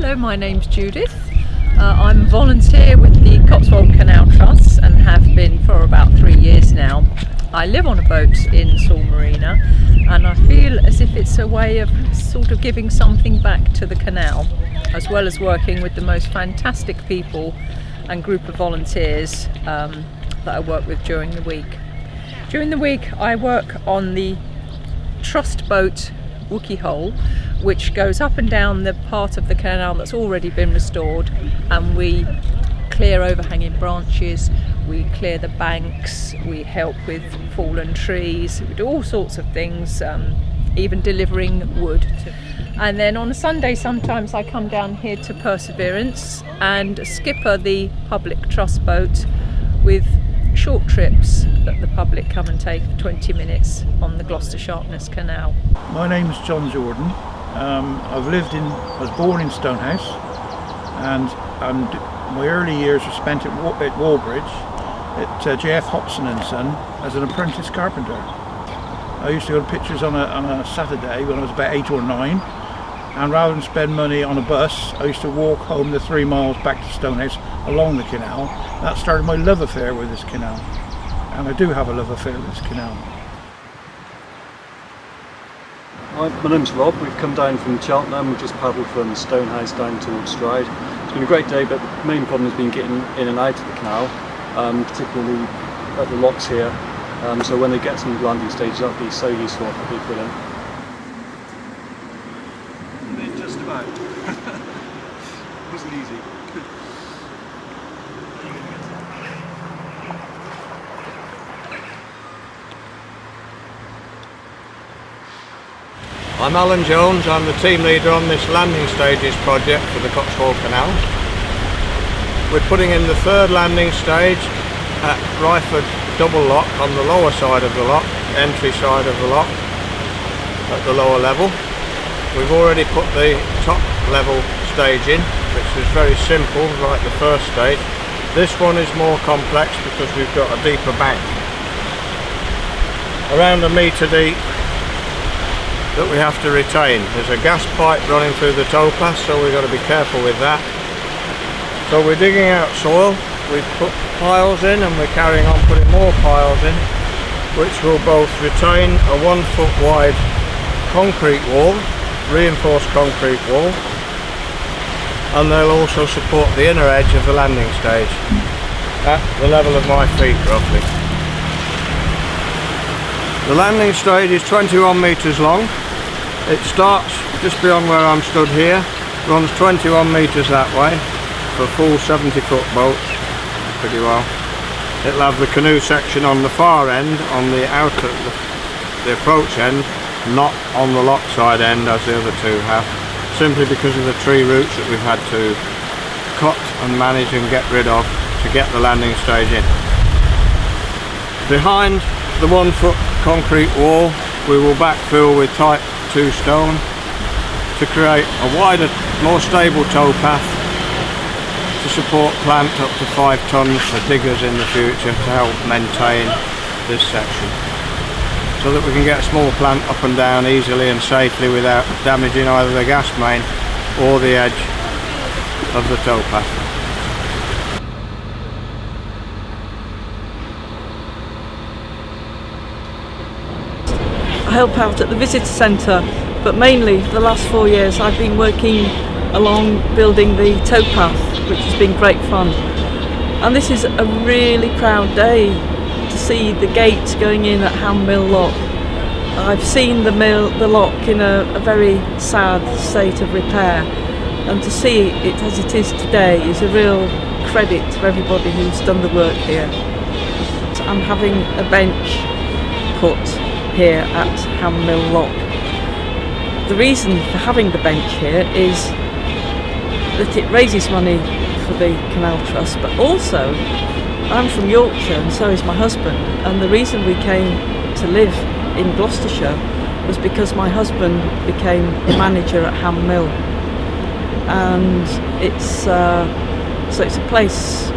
Hello, my name's Judith. I'm a volunteer with the Cotswold Canal Trust and have been for about 3 years now. I live on a boat in Sewell Marina and I feel as if it's a way of sort of giving something back to the canal, as well as working with the most fantastic people and group of volunteers that I work with during the week. During the week I work on the trust boat Wookie Hole, which goes up and down the part of the canal that's already been restored, and we clear overhanging branches, we clear the banks, we help with fallen trees, we do all sorts of things, even delivering wood. And then on a Sunday sometimes I come down here to Perseverance and skipper the public trust boat with short trips that the public come and take for 20 minutes on the Gloucester Sharpness Canal. My name's John Jordan. I was born in Stonehouse, and my early years were spent at Wallbridge at J.F. Hobson and Son as an apprentice carpenter. I used to go to pictures on a Saturday when I was about 8 or 9, and rather than spend money on a bus, I used to walk home the 3 miles back to Stonehouse along the canal. That started my love affair with this canal, and I do have a love affair with this canal. Hi, my name's Rob. We've come down from Cheltenham. We've just paddled from Stonehouse down towards Stride. It's been a great day, but the main problem has been getting in and out of the canal, particularly at the locks here. So when they get to the landing stage, that would be so useful. That'd be brilliant. Just about. It wasn't easy. I'm Alan Jones, I'm the team leader on this landing stages project for the Cotswold Canals. We're putting in the third landing stage at Ryford Double Lock on the lower side of the lock, entry side of the lock, at the lower level. We've already put the top level stage in, which is very simple, like the first stage. This one is more complex because we've got a deeper bank. Around a metre deep that we have to retain. There's a gas pipe running through the towpath, so we've got to be careful with that. So we're digging out soil, we've put piles in and we're carrying on putting more piles in, which will both retain a 1 foot wide concrete wall, reinforced concrete wall, and they'll also support the inner edge of the landing stage at the level of my feet roughly. The landing stage is 21 metres long. It starts just beyond where I'm stood here, runs 21 metres that way for a full 70-foot boat, pretty well. It'll have the canoe section on the far end, on the outer, the approach end, not on the lock side end as the other two have, simply because of the tree roots that we've had to cut and manage and get rid of to get the landing stage in. Behind the 1 foot concrete wall we will backfill with type 2 stone to create a wider, more stable towpath to support plant up to 5 tonnes for diggers in the future to help maintain this section, so that we can get a small plant up and down easily and safely without damaging either the gas main or the edge of the towpath. I help out at the visitor centre, but mainly for the last 4 years I've been working along building the towpath, which has been great fun. And this is a really proud day to see the gate going in at Ham Mill Lock. I've seen the lock in a very sad state of repair, and to see it as it is today is a real credit to everybody who's done the work here. I'm having a bench put here at Ham Mill Lock. The reason for having the bench here is that it raises money for the Canal Trust, but also I'm from Yorkshire and so is my husband, and the reason we came to live in Gloucestershire was because my husband became the manager at Ham Mill, and it's a place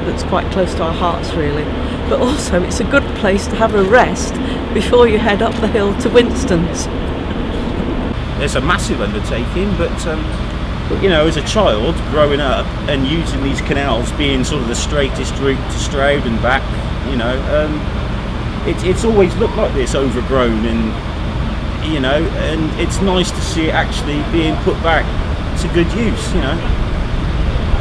that's quite close to our hearts really, but also it's a good place to have a rest before you head up the hill to Winston's. It's a massive undertaking, but But you know, as a child growing up and using these canals being sort of the straightest route to Stroud and back, you know, it's always looked like this, overgrown, and you know, and it's nice to see it actually being put back to good use, you know.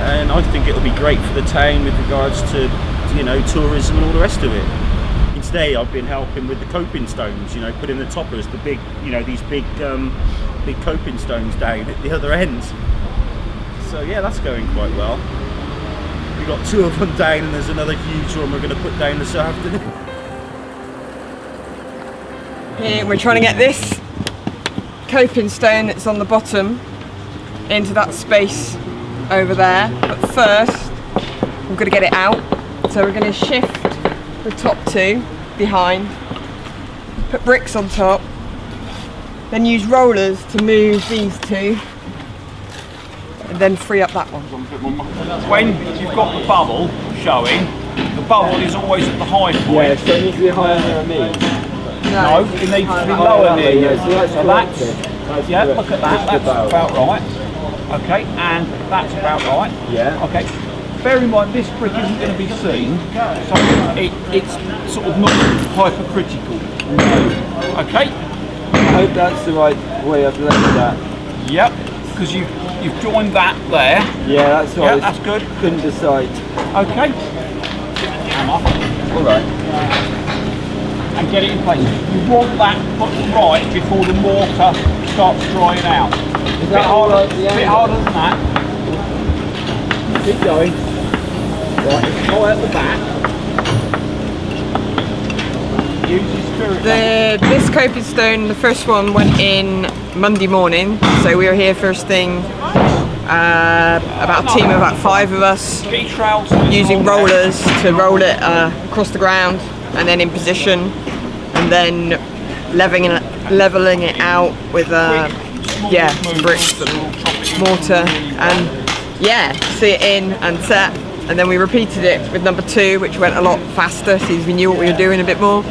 And I think it'll be great for the town with regards to, you know, tourism and all the rest of it. And today I've been helping with the coping stones, you know, putting the toppers, the big, you know, these big coping stones down at the other ends. So yeah, that's going quite well. We've got 2 of them down, and there's another huge one we're going to put down this afternoon. Here we're trying to get this coping stone that's on the bottom into that space over there, but first we're going to get it out. So we're going to shift the top 2 behind, put bricks on top, then use rollers to move these 2, and then free up that one. When you've got the bubble showing, the bubble is always at the high point. Yeah, so it needs to be higher than me. No, it needs to be lower near you. So that's, yeah, look at that, that's about right. Okay, and that's about right. Yeah. Okay, bear in mind this brick isn't going to be seen, so it's sort of not hypercritical. Okay? I hope that's the right way I've left that. Yep, because you've joined that there. Yeah, that's right. Yeah, that's good. Couldn't decide. Okay. Alright. And get it in place. You want that put right before the mortar starts drying out. Is that all right? A bit harder than that. Keep going. Right, go out the back. Use your spirit. This coping stone, the first one went in Monday morning, so we were here first thing, about a team of about 5 of us, using rollers to roll it across the ground and then in position, and then leveling it out with bricks and mortar, and see it in and set, and then we repeated it with number 2, which went a lot faster since we knew what we were doing a bit more.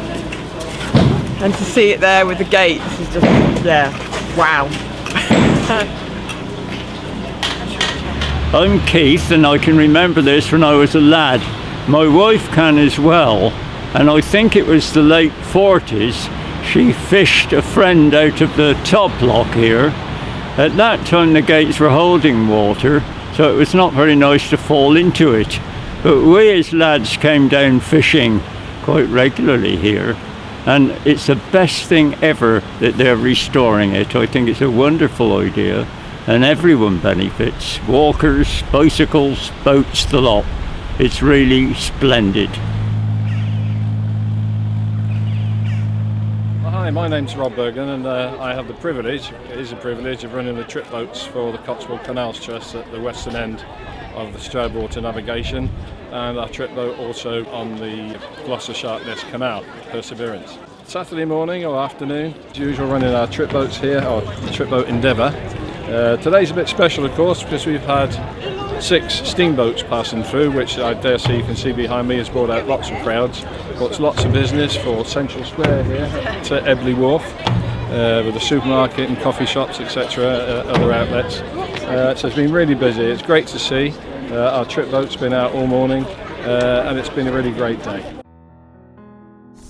And to see it there with the gates is just, wow. I'm Keith, and I can remember this when I was a lad. My wife can as well, and I think it was the late 40s. She fished a friend out of the top lock here. At that time the gates were holding water, so it was not very nice to fall into it. But we as lads came down fishing quite regularly here, and it's the best thing ever that they're restoring it. I think it's a wonderful idea, and everyone benefits. Walkers, bicycles, boats, the lot. It's really splendid. Hi, my name's Rob Bergen, and I have the privilege, it is a privilege, of running the trip boats for the Cotswold Canals Trust at the western end of the Stroud Water Navigation, and our trip boat also on the Gloucester Sharpness Canal, Perseverance. Saturday morning or afternoon, as usual, running our trip boats here, or trip boat endeavour. Today's a bit special, of course, because we've had 6 steamboats passing through, which I dare say you can see behind me has brought out lots of crowds. Got lots of business for Central Square here to Ebbly Wharf, with a supermarket and coffee shops, etc., other outlets. So it's been really busy. It's great to see. Our trip boat's been out all morning, and it's been a really great day.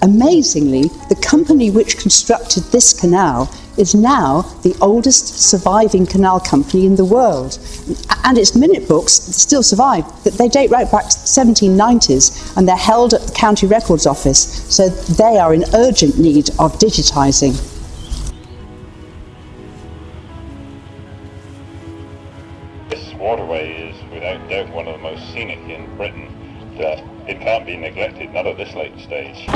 Amazingly, the company which constructed this canal is now the oldest surviving canal company in the world. And its minute books still survive. They date right back to the 1790s, and they're held at the County Records Office, so they are in urgent need of digitising. This waterway is without doubt one of the most scenic in Britain. It can't be neglected, not at this late stage.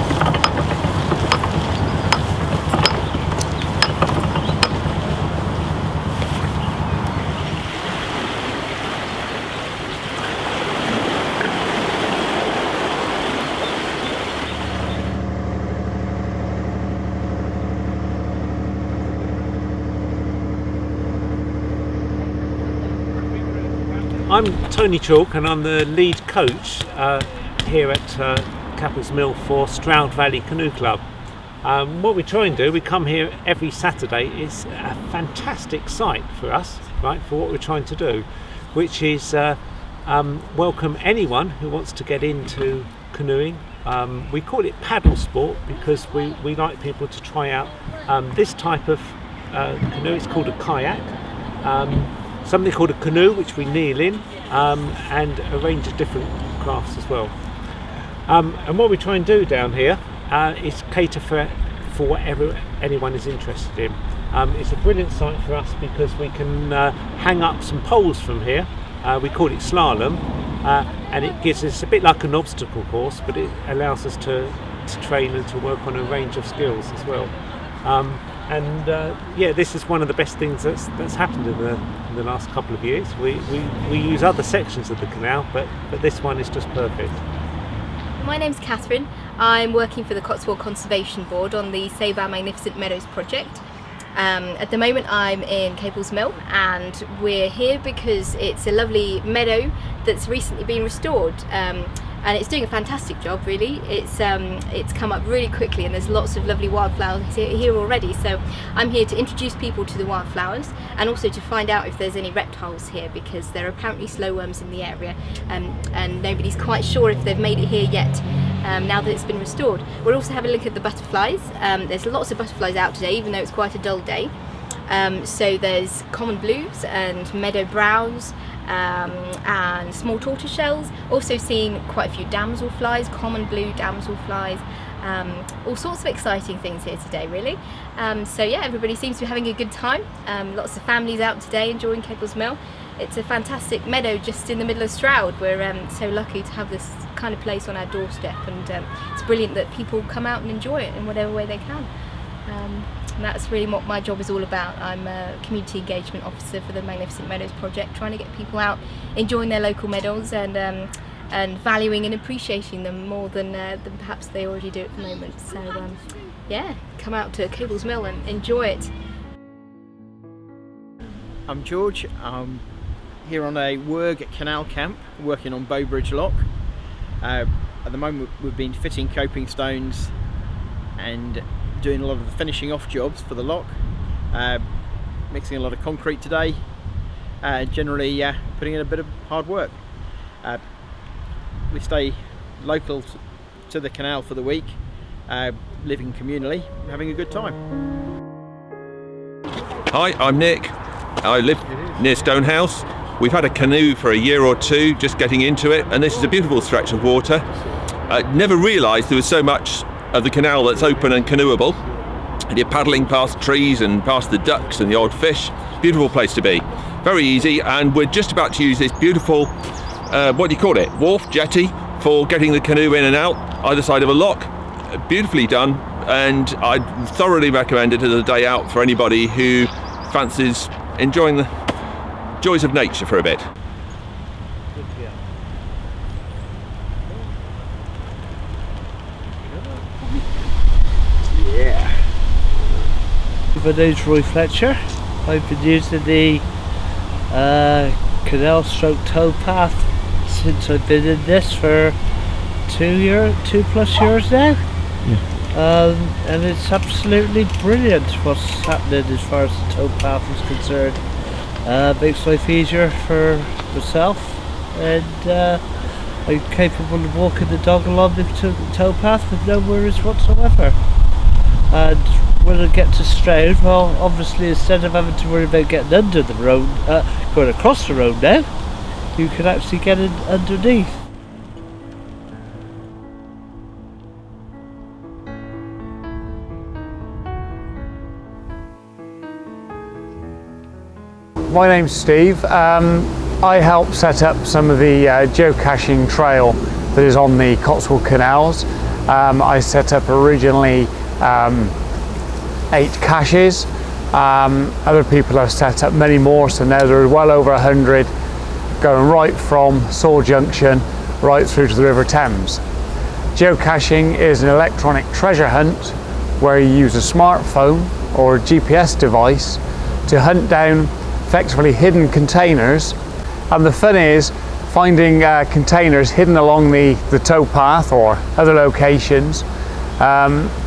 I'm Tony Chalk, and I'm the lead coach here at Cappel's Mill for Stroud Valley Canoe Club. What we try and do, we come here every Saturday. It's a fantastic site for us. right, for what we're trying to do, which is welcome anyone who wants to get into canoeing. We call it paddle sport because we like people to try out this type of canoe. It's called a kayak, something called a canoe, which we kneel in, and a range of different crafts as well. And what we try and do down here is cater for whatever anyone is interested in. It's a brilliant site for us because we can hang up some poles from here. We call it slalom, and it gives us a bit like an obstacle course, but it allows us to train and to work on a range of skills as well. Yeah, this is one of the best things that's happened in the last couple of years. We use other sections of the canal, but this one is just perfect. My name's Catherine. I'm working for the Cotswold Conservation Board on the Save Our Magnificent Meadows project. At the moment I'm in Capel's Mill, and we're here because it's a lovely meadow that's recently been restored, and it's doing a fantastic job really. It's come up really quickly and there's lots of lovely wildflowers here already, so I'm here to introduce people to the wildflowers and also to find out if there's any reptiles here, because there are apparently slowworms in the area, and nobody's quite sure if they've made it here yet. Now that it's been restored. We'll also have a look at the butterflies. There's lots of butterflies out today, even though it's quite a dull day. So there's common blues and meadow browns and small tortoiseshells. Also seen quite a few damselflies, common blue damselflies. All sorts of exciting things here today really. So yeah, everybody seems to be having a good time. Lots of families out today enjoying Capel's Mill. It's a fantastic meadow just in the middle of Stroud. We're so lucky to have this kind of place on our doorstep, and it's brilliant that people come out and enjoy it in whatever way they can. And that's really what my job is all about. I'm a community engagement officer for the Magnificent Meadows project, trying to get people out enjoying their local meadows and valuing and appreciating them more than perhaps they already do at the moment. So yeah, come out to Capel's Mill and enjoy it. I'm George. I'm here on a work at Canal camp, working on Bowbridge Lock. At the moment we've been fitting coping stones and doing a lot of the finishing off jobs for the lock, mixing a lot of concrete today, generally putting in a bit of hard work. We stay local to the canal for the week, living communally, having a good time. Hi, I'm Nick. I live near Stonehouse. We've had a canoe for a year or two, just getting into it, and this is a beautiful stretch of water. I never realised there was so much of the canal that's open and canoeable. And you're paddling past trees and past the ducks and the odd fish. Beautiful place to be. Very easy, and we're just about to use this beautiful, what do you call it, wharf, jetty, for getting the canoe in and out, either side of a lock. Beautifully done, and I'd thoroughly recommend it as a day out for anybody who fancies enjoying the joys of nature for a bit. Yeah. My name's Roy Fletcher. I've been using the Canal stroke Towpath since I've been in this for 2+ years now. Yeah. And it's absolutely brilliant what's happening as far as the towpath is concerned. Makes life easier for myself, and I'm capable of walking the dog along the towpath with no worries whatsoever. And when I get to Stroud, well, obviously instead of having to worry about getting under the road, going across the road now, you can actually get in underneath. My name's Steve. I helped set up some of the geocaching trail that is on the Cotswold Canals. I set up originally 8 caches. Other people have set up many more, so now there are well over 100 going right from Saul Junction right through to the River Thames. Geocaching is an electronic treasure hunt where you use a smartphone or a GPS device to hunt down effectively hidden containers, and the fun is finding containers hidden along the towpath or other locations.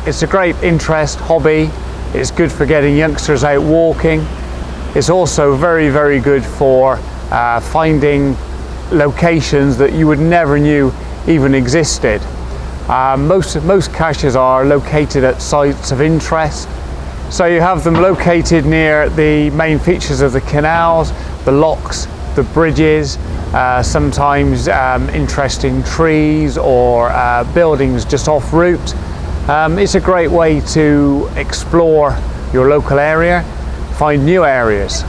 It's a great interest, hobby. It's good for getting youngsters out walking, It's also very, very good for finding locations that you would never knew even existed. Most caches are located at sites of interest. So you have them located near the main features of the canals, the locks, the bridges, sometimes interesting trees or buildings just off route. It's a great way to explore your local area, find new areas.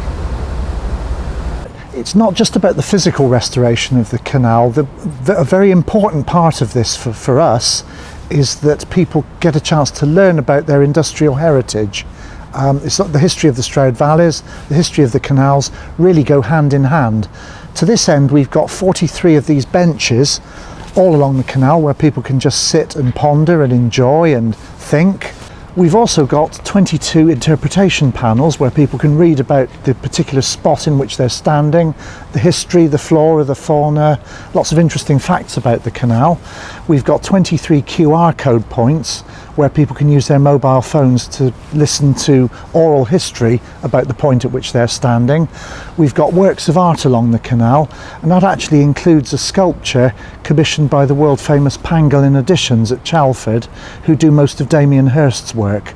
It's not just about the physical restoration of the canal. A very important part of this for us is that people get a chance to learn about their industrial heritage. It's not the history of the Stroud Valleys, the history of the canals really go hand in hand. To this end, we've got 43 of these benches all along the canal where people can just sit and ponder and enjoy and think. We've also got 22 interpretation panels where people can read about the particular spot in which they're standing, the history, the flora, the fauna, lots of interesting facts about the canal. We've got 23 QR code points where people can use their mobile phones to listen to oral history about the point at which they're standing. We've got works of art along the canal, and that actually includes a sculpture commissioned by the world famous Pangolin Editions at Chalford, who do most of Damien Hirst's work.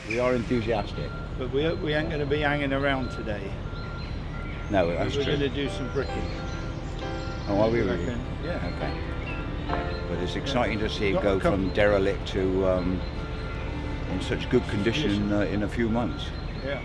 We are enthusiastic. But we ain't going to be hanging around today. No, that's We're true. going to do some bricking. Oh, are we really? reckon? Yeah. Okay. But it's exciting to see it go from derelict to in such good condition in a few months. Yeah.